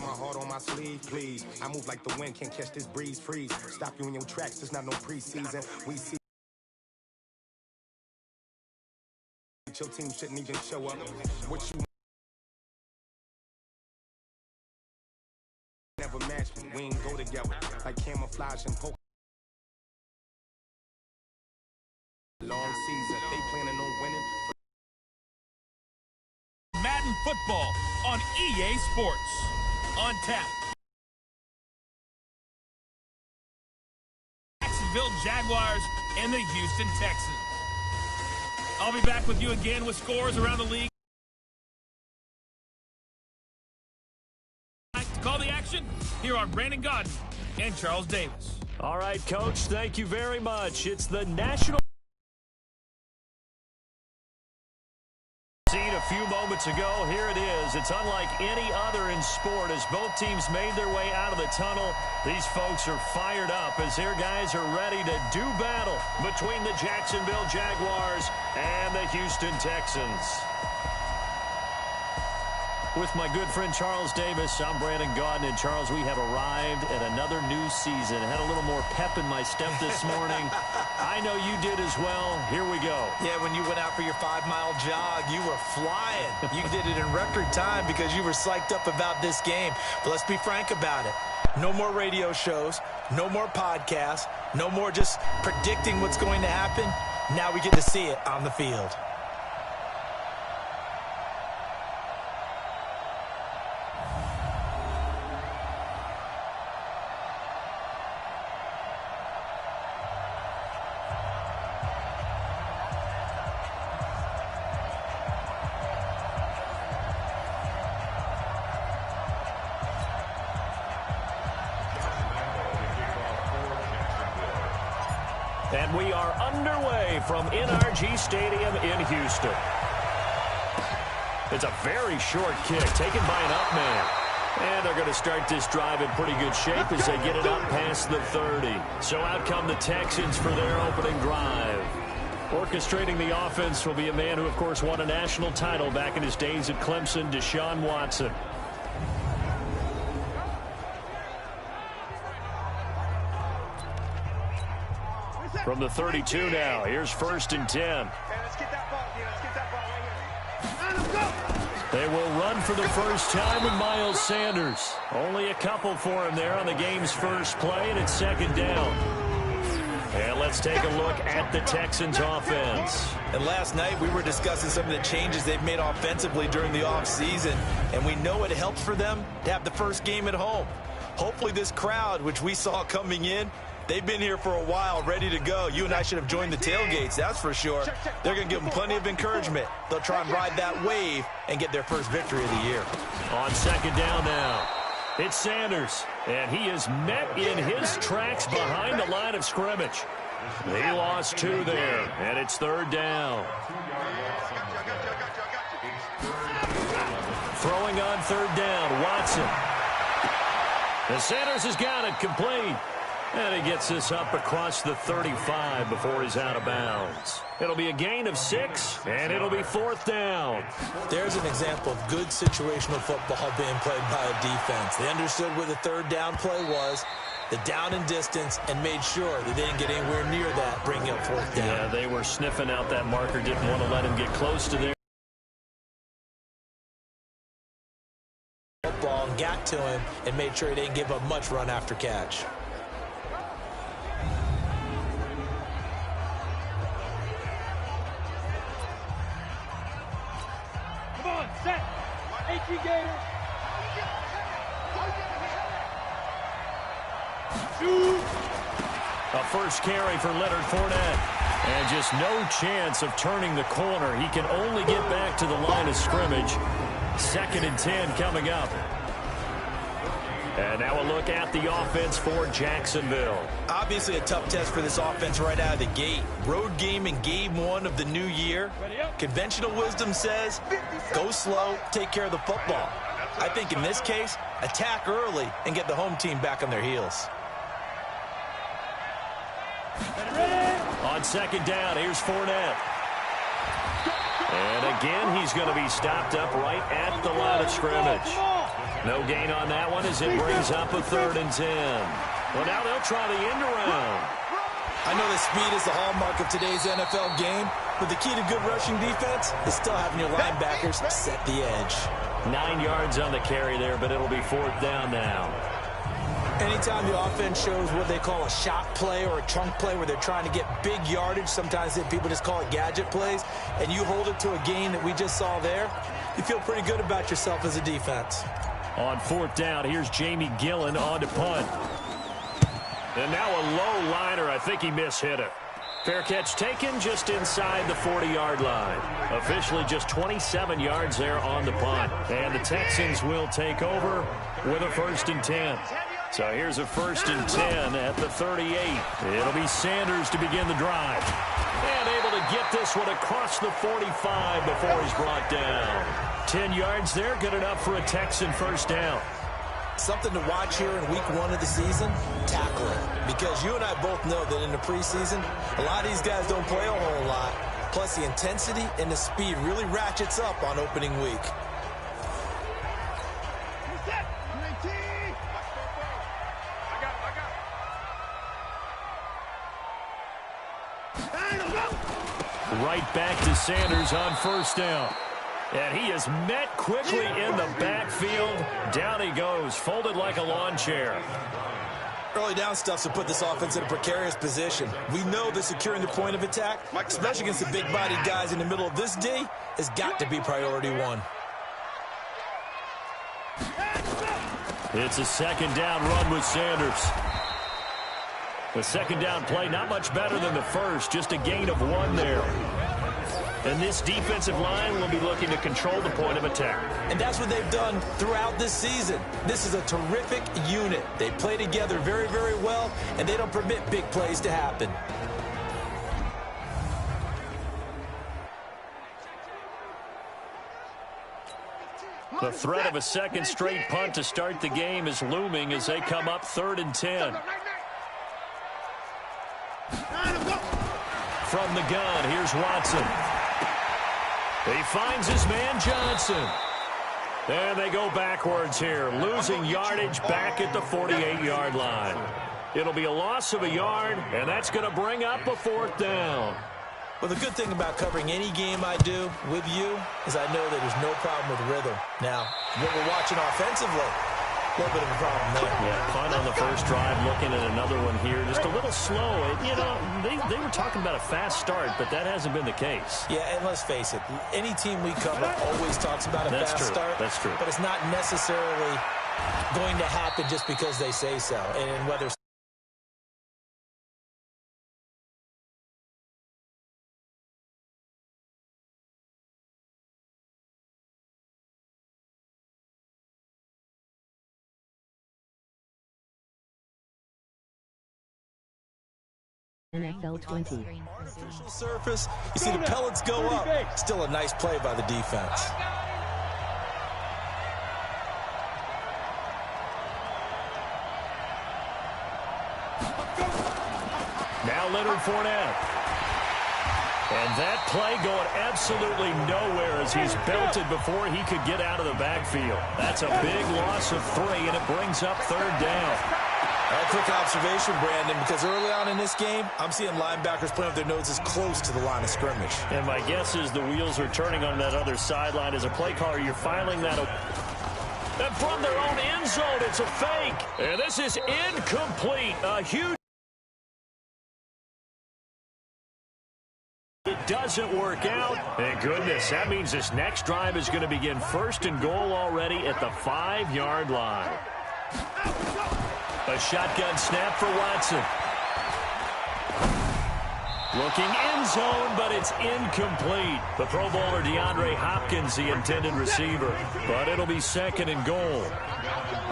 my heart on my sleeve, please. I move like the wind, can't catch this breeze, freeze. Stop you in your tracks, there's not no preseason. We see your team shouldn't even show up. What you never match me, we ain't go together. Like camouflage and poke. Long season, they planning on winning. Madden Football on EA Sports. On tap. Jacksonville Jaguars and the Houston Texans. I'll be back with you again with scores around the league. To call the action, here are Brandon Gaudin and Charles Davis. All right, Coach, thank you very much. It's the National Seen a few moments ago. Here it is. It's unlike any other in sport as both teams made their way out of the tunnel. These folks are fired up as their guys are ready to do battle between the Jacksonville Jaguars and the Houston Texans. With my good friend Charles Davis, I'm Brandon Gaudin. And Charles, we have arrived at another new season. I had a little more pep in my step this morning. I know you did as well. Here we go. Yeah, when you went out for your 5-mile jog, you were flying. You did it in record time because you were psyched up about this game. But let's be frank about it. No more radio shows, no more podcasts, no more just predicting what's going to happen. Now we get to see it on the field. And we are underway from NRG Stadium in Houston. It's a very short kick taken by an up man. And they're going to start this drive in pretty good shape as they get it up past the 30. So out come the Texans for their opening drive. Orchestrating the offense will be a man who, of course, won a national title back in his days at Clemson, Deshaun Watson. From the 32 now, here's 1st and 10. They will run for the first time with Miles Sanders. Only a couple for him there on the game's first play, and it's 2nd down. And let's take a look at the Texans offense. And last night we were discussing some of the changes they've made offensively during the offseason, and we know it helps for them to have the first game at home. Hopefully this crowd, which we saw coming in, they've been here for a while, ready to go. You and I should have joined the tailgates, that's for sure. They're going to give them plenty of encouragement. They'll try and ride that wave and get their first victory of the year. On 2nd down now, it's Sanders, and he is met in his tracks behind the line of scrimmage. He lost 2 there, and it's 3rd down. Throwing on 3rd down, Watson. And Sanders has got it complete. And he gets this up across the 35 before he's out of bounds. It'll be a gain of 6, and it'll be 4th down. There's an example of good situational football being played by a defense. They understood where the 3rd down play was, the down and distance, and made sure that they didn't get anywhere near that, bringing up 4th down. Yeah, they were sniffing out that marker, didn't want to let him get close to there. Football and got to him and made sure he didn't give up much run after catch. Set. H.E. Gator. Shoot. A first carry for Leonard Fournette. And just no chance of turning the corner. He can only get back to the line of scrimmage. 2nd and 10 coming up. And now a look at the offense for Jacksonville. Obviously a tough test for this offense right out of the gate. Road game in game 1 of the new year. Conventional wisdom says, go slow, take care of the football. I think in this case, attack early and get the home team back on their heels. On 2nd down, here's Fournette. And again, he's going to be stopped up right at the line of scrimmage. No gain on that one as it brings up a 3rd and 10. Well, now they'll try the end around. I know that speed is the hallmark of today's NFL game, but the key to good rushing defense is still having your linebackers set the edge. 9 yards on the carry there, but it'll be 4th down now. Anytime the offense shows what they call a shot play or a chunk play where they're trying to get big yardage, sometimes people just call it gadget plays, and you hold it to a gain that we just saw there, you feel pretty good about yourself as a defense. On 4th down, here's Jamie Gillen on to punt. And now a low liner. I think he mishit it. Fair catch taken just inside the 40-yard line. Officially just 27 yards there on the punt. And the Texans will take over with a 1st and 10. So here's a 1st and 10 at the 38. It'll be Sanders to begin the drive. And able to get this one across the 45 before he's brought down. 10 yards there, good enough for a Texan 1st down. Something to watch here in week 1 of the season, tackling. Because you and I both know that in the preseason, a lot of these guys don't play a whole lot. Plus the intensity and the speed really ratchets up on opening week. Right back to Sanders on 1st down. And he is met quickly in the backfield. Down he goes, folded like a lawn chair. Early down stuff to put this offense in a precarious position. We know that securing the point of attack, especially against the big-bodied guys in the middle of this D, has got to be priority 1. It's a 2nd down run with Sanders. The 2nd down play, not much better than the first, just a gain of 1 there. And this defensive line will be looking to control the point of attack. And that's what they've done throughout this season. This is a terrific unit. They play together very, very well, and they don't permit big plays to happen. The threat of a 2nd straight punt to start the game is looming as they come up 3rd and 10. From the gun, here's Watson. He finds his man Johnson. And they go backwards here, losing yardage back at the 48-yard line. It'll be a loss of a yard, and that's going to bring up a 4th down. Well, the good thing about covering any game I do with you is I know that there's no problem with rhythm. Now, what we're watching offensively, a little bit of a problem there. Yeah, punt on the first drive, looking at another one here. Just a little slow. You know, they were talking about a fast start, but that hasn't been the case. Yeah, and let's face it, any team we cover always talks about a fast start. That's true. But it's not necessarily going to happen just because they say so. And whether NFL 20. official surface, you see the pellets go up. Still a nice play by the defense. Now Leonard Fournette. And that play going absolutely nowhere as he's belted before he could get out of the backfield. That's a big loss of 3, and it brings up 3rd down. A quick observation, Brandon, because early on in this game, I'm seeing linebackers putting up their noses close to the line of scrimmage. And my guess is the wheels are turning on that other sideline. As a play caller, you're filing that. And from their own end zone, it's a fake. And this is incomplete. A huge. It doesn't work out. Thank goodness. That means this next drive is going to begin 1st and goal already at the 5-yard line. A shotgun snap for Watson. Looking end zone, but it's incomplete. The Pro Bowler DeAndre Hopkins, the intended receiver. But it'll be 2nd and goal.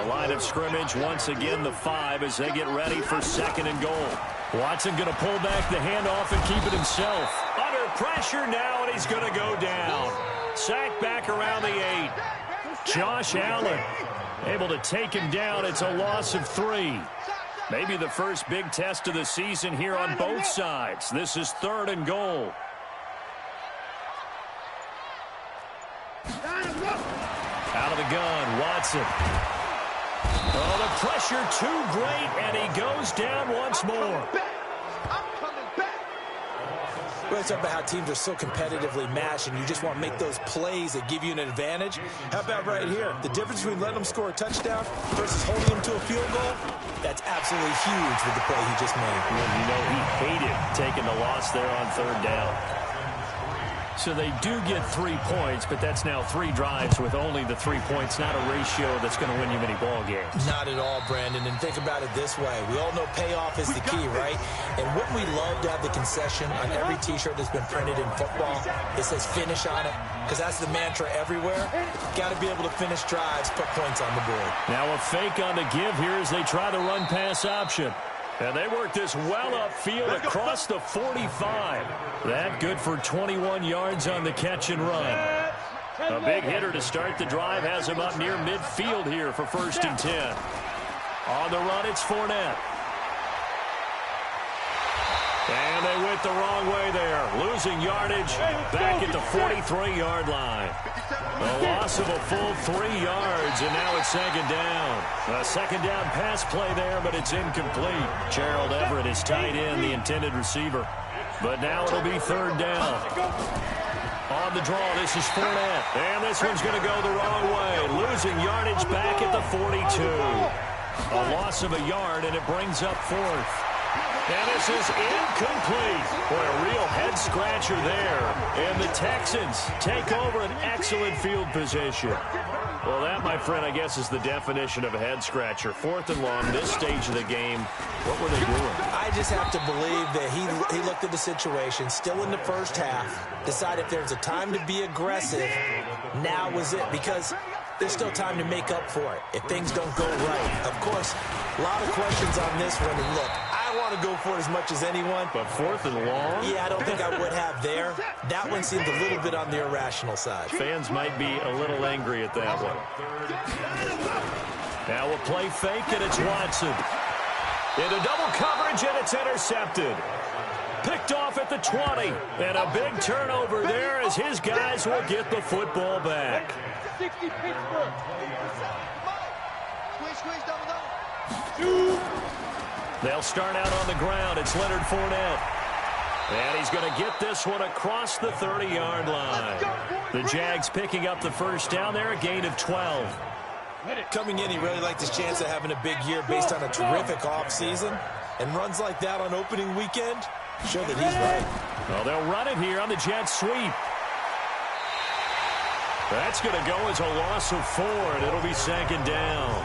A line of scrimmage, once again the 5 as they get ready for 2nd and goal. Watson going to pull back the handoff and keep it himself. Under pressure now, and he's going to go down. Sacked back around the 8. Josh Allen able to take him down. It's a loss of 3. Maybe the first big test of the season here on both sides. This is 3rd and goal. Out of the the gun. Watson. Oh, the pressure too great, and he goes down once more. Well, it's about how teams are so competitively matched, and you just want to make those plays that give you an advantage. How about right here? The difference between letting them score a touchdown versus holding them to a field goal, that's absolutely huge with the play he just made. Well, you know, he hated taking the loss there on third down. So they do get 3 points, but that's now 3 drives with only the 3 points, not a ratio that's going to win you many ball games. Not at all, Brandon. And think about it this way. We all know payoff is the key, right? And wouldn't we love to have the concession on every T-shirt that's been printed in football? It says finish on it, because that's the mantra everywhere. Got to be able to finish drives, put points on the board. Now a fake on the give here as they try the run-pass option. And they work this well upfield across the 45. That good for 21 yards on the catch and run. A big hitter to start the drive has him up near midfield here for 1st and 10. On the run, it's Fournette. And they went the wrong way there. Losing yardage back at the 43-yard line. A loss of a full 3 yards, and now it's 2nd down. A 2nd down pass play there, but it's incomplete. Gerald Everett is tight end, the intended receiver. But now it'll be 3rd down. On the draw, this is Fournette. And this one's going to go the wrong way. Losing yardage back at the 42. A loss of a yard, and it brings up 4th. And this is incomplete. Boy, a real head-scratcher there. And the Texans take over an excellent field position. Well, that, my friend, I guess is the definition of a head-scratcher. 4th and long, this stage of the game. What were they doing? I just have to believe that he looked at the situation, still in the first half, decided if there's a time to be aggressive, now was it. Because there's still time to make up for it if things don't go right. Of course, a lot of questions on this one. And look, I want to go for it as much as anyone. But 4th and long? Yeah, I don't think I would have there. That one seemed a little bit on the irrational side. Fans might be a little angry at that one. Now we'll play fake, and it's Watson. Into double coverage, and it's intercepted. Picked off at the 20. And a big turnover there as his guys will get the football back. 60 Pittsburgh. Squeeze, They'll start out on the ground. It's Leonard Fournette. And he's going to get this one across the 30-yard line. The Jags picking up the 1st down there, a gain of 12. Coming in, he really liked his chance of having a big year based on a terrific offseason. And runs like that on opening weekend show that he's right. Well, they'll run it here on the jet sweep. That's going to go as a loss of 4, and it'll be 2nd down.